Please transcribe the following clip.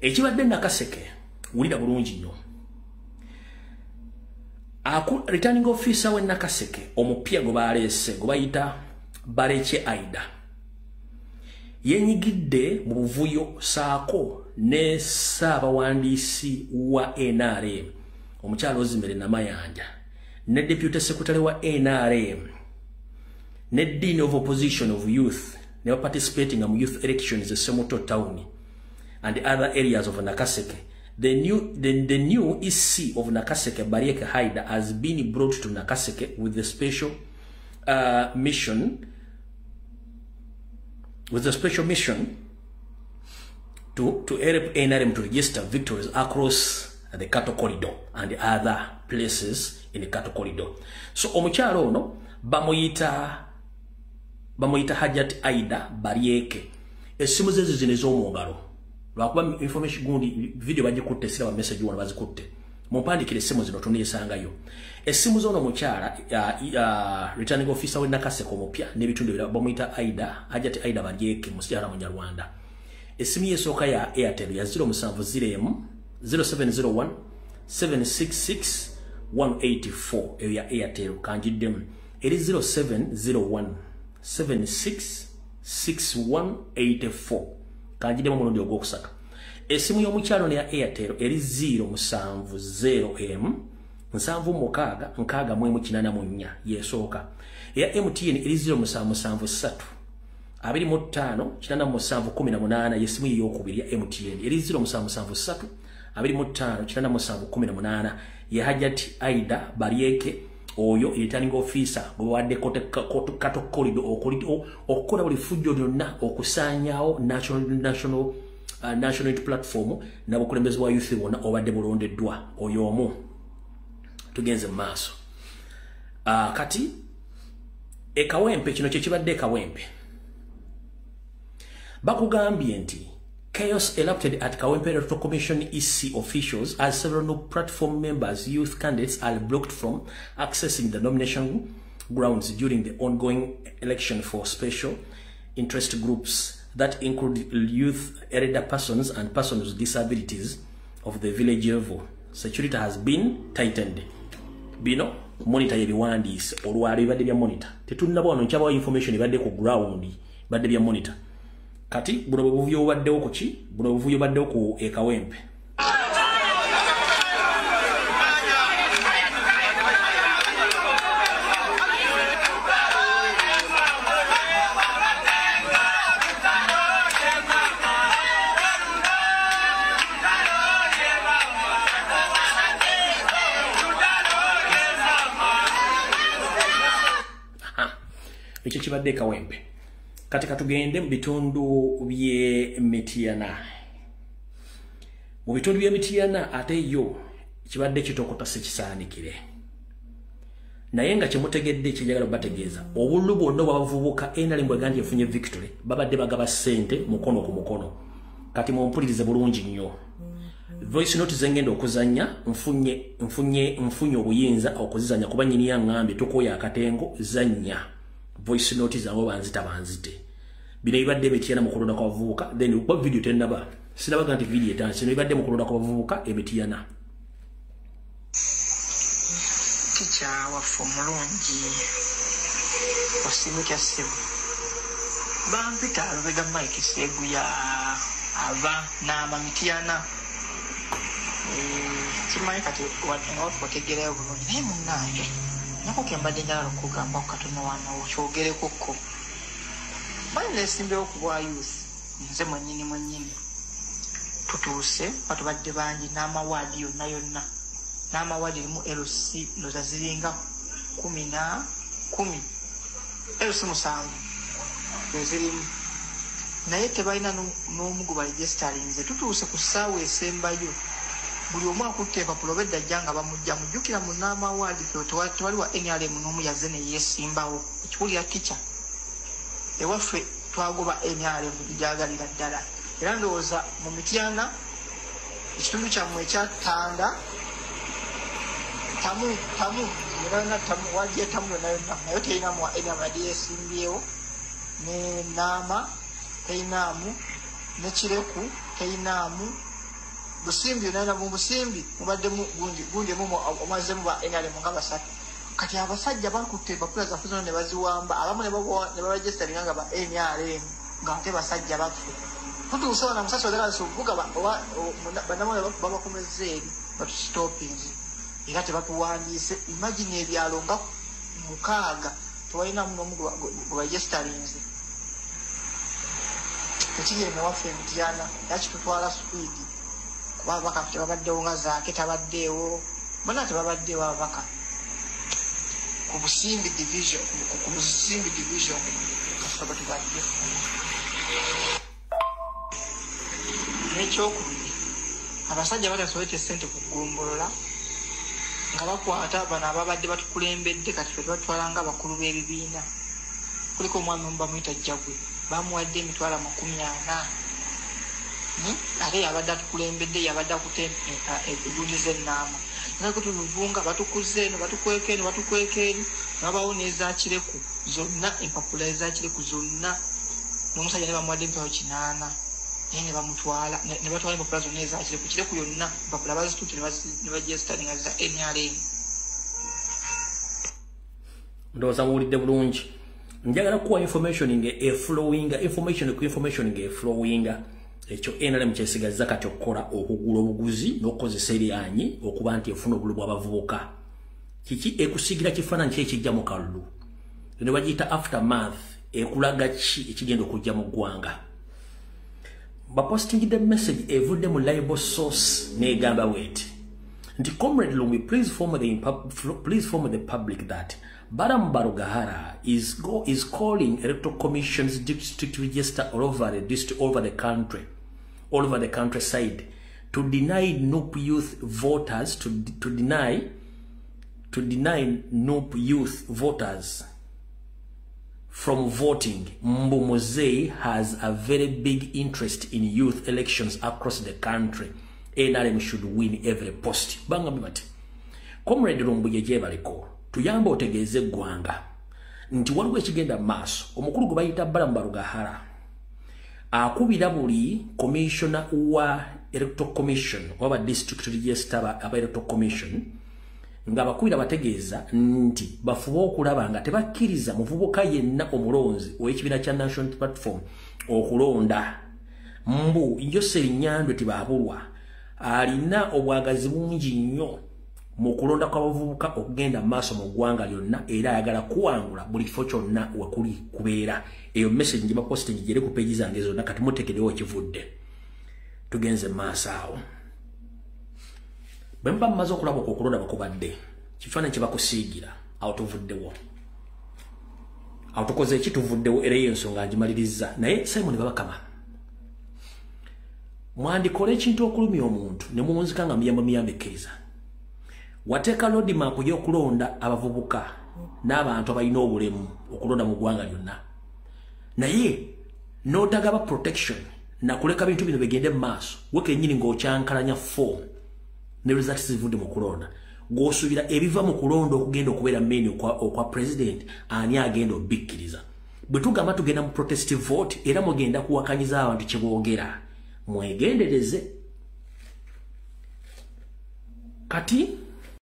ekibadde Nakaseke wulira bulungi nnyo returning officer we Nakaseke omupya gwe baleese gwe bayita Baleche Aida yenyigidde mu buvuyo saako ne Ssaabawandiisi wa NRM omukyalo Ozimere Namayanja ne deputy secretary wa NRM ne dean of opposition of youth never participating in youth elections in Semuto town and the other areas of Nakaseke. The new EC of Nakaseke, Baleche Aida, has been brought to Nakaseke with the special mission. With a special mission to help NRM to register victories across the Cattle Corridor and other places in the Cattle Corridor. So omukyalo ono bamuyita Hajat Aida Baleche. Esimu ze zino ez'omungalo. Lwakuba information gundi video bagikutte sira ba message wona bazikutte. Mumpandikire esimu zino tuneesangayo. Esimu zono mukyala returning officer we Nakaseke omupya n'ebitundu ebirala bamuyita Aida Hajat Aida Baleche mukyala Munyarwanda. Esimu yesooka ya Airtel ya 070 0701 766 184 eyo ya Airtel kanjiddemu eri 0701 766184 kanjiddemu mulundi ogwokusatu. Esimu y'omukyalo ne ya Airtel eri 070M 769 yesooka. Eya MTN eri 0773 25 yesimu y'okubiri ya MTN eri 0773 25 ya Hajat Aida Baleche oyo returning officer gwe wadde Cattle Corridor okukola buli fujjo lyonna okusaanyaawo national unity platform n'abakulembeze wa youth bonna obadde bulondeddwa oyo omu tugenze mu maaso. Kati ekawempe kino kye kibadde ekawempe bakugambye nti chaos erupted at Kawempe Electoral Commission EC officials as several new platform members, youth candidates, are blocked from accessing the nomination grounds during the ongoing election for special interest groups that include youth, elder persons, and persons with disabilities of the village level. Security has been tightened. Bino monitor yebiwandiise olwali badde bya monitor. Tetunaba wano nkyaba information badde ku ground badde bya monitor. Kati buno buvuyo baddewo ku ki? Buno buvuyo baddewo ku ekawempe. Ekyo kibadde ekawempe. Kati katugende mu bitundu bye Mityana. Mu bitundu bye Mityana ate yo kibadde kitokota sekisaanikire. Naye nga kyemutegedde kijagala bategeeza obululu bwonna bwabavubuka NRM bwegandi efunye victory babadde bagaba ssente mukono ku mukono. Kati mumpulirize bulungi nnyo. Voice note zengenda okuzanya mfunye obuyinza okuzizanya kuba nyini yangambye tukoya akatengo zanya. Voice note zango banzite. Bino ibadde Mityana mu kulonda kwa bavubuka then kwa video tennaba. Sinabaga nti video etansi ibadde mu kulonda kwa bavubuka Mityana. Teacher waffe omulungi osimu simu bampita alubega Mike Seguya ava n'ama Mityana kimanyi kati wategereyo bulungi naye munnange nako kembadde njagala okugamba katono wano okyogereko ko bali nesimbewo ku bwa youth nze mwennyini tutuuse batubadde bangi n'amawaadi yonna n'amawaadi erimu LC noza ziringa 10 LC 7 ezirimu naye tebalina n'omugu baregisterinze tutuuse ku ssaawa esembayo buli omu akutte empapulo bedda jjanga bamujja mujjukira mu n'amawaadi tewaliwa NRM n'omu yazze ne yeesimbawo ekiwulira teacher ewaffe twagoba NRM tujagalira ddala era ndowooza mu Mityana ekitundu kyammwe ekyatanda tamu era tamu wajja tamu nayo terinamu NRM yadde yeesimbyewo ne Naama terinamu ne Kireku terinamu Busimbi nana mu Busimbi mubadde mu gundi mu omaze mu ba enale mu ngabasatu kati abasajja bakutte papula za fuzo ne baziwamba abamu ne baregister nga ba NRM ngate basajja bafu futu usona musasa dala subuga banamo babakomezeri but stopping igate batuwandise imagine ebyalonga mukaga tuwaina muno mu registering ekigere ne wafe mtiana yakitutwala speed kuba bakafite babaddewo nga zaake tabaddeewo bonna tebabaddewo ababaka ku Busimbi division kasaba tubadde n'ekyokubiri abasajja batasobodde ssente kugombolola nga bakwata bano ababadde batukulembedde kati fe batwala nga abakulu b'ebibiina kuliko omwami omu bamuyita Jagwe bamuwadde emitwalo 40 ate yabadde atukulembedde yabadde akute egundi z'ennaama naye kutuluvunga batukuze eno batukweka eno nabawo n'ezakireku zonna empapula ezakireku zonna n'omusajja ne bamuwadde emitwalo 8 naye ne bamutwala ne batwala empapula zonna ezakireku kireku yonna empapula bazitutte ne bagestaringa za NRM. Ndowooza muwulidde bulungi. Njagala kuwa information ng'eflowinga ekyo NRM kyesigaza kati okukola okugula obuguzi n'okukozesa eryanyi okuba nti efuna obululu bw'abavubuka. Kiki ekusigira kifaananyi ky'ekijja mu kalulu ne bagiyita aftermath ekulaga ki ekigenda okujja mu ggwanga. Bapostingidde message evudde mu libel source n'egamba bweti nti Comrade Lumbi, please inform the public that Baramu Barugahara is calling electoral commission's district register all over the countryside to deny NUP youth voters to deny NUP youth voters from voting. Mbu Mosei has a very big interest in youth elections across the country. NRM should win every post. Banga mibati. Comrade Lumbi yejebaliko. Tuyamba otegeeze gwanga. Nti waliwo ekigenda maaso. Omukulu gwe bayita Baramu Barugahara. Akubira buli commissioner wa electoral commission oba district register aba electoral commission nga bakubira bategeeza nti bafuba okulaba nga tebakkiriza muvubuka yenna omulonzi ow'ekibiina kya National Platform okulonda. Mbu Yoseri Nyandwe tibabulwa alina obwagazi bungi nnyo mu kulonda kw'abavubuka okugenda maaso mu ggwanga lyonna era ayagala kuwangula buli kifo kyonna wekuli kubeera. Eyo message nje baposting gere ku page zange zonna kati mutekerewo kivudde. Tugenze maaso awo. Bemba mmaze okulaba okulonda bakubadde kifaananyi kye bakusiigira awo tuvuddewo. Awo tukoze ki tuvuddewo era y'ensonga ngimaliriza naye Simon Babakama mwandikola ekintu okulumya omuntu ne muwunzika nga muyambekkiriza. Wateeka roadmap y'okulonda abavubuka n'abantu abalina obulemu okulonda mu ggwanga lyonna. Naye n'otagaba protection na kuleka bintu bino bigende mu maaso we kennyini ng'okyankalanya form ne results zivudde mu kulonda. Gw'osuubira ebiva mu kulonda okugenda okubeera meni okwa president ani agenda obikkiriza. Bwe tugamba tugenda mu protestive vote era mugenda kuwakanyiza abantu kye boogera. Mwegendereze. Kati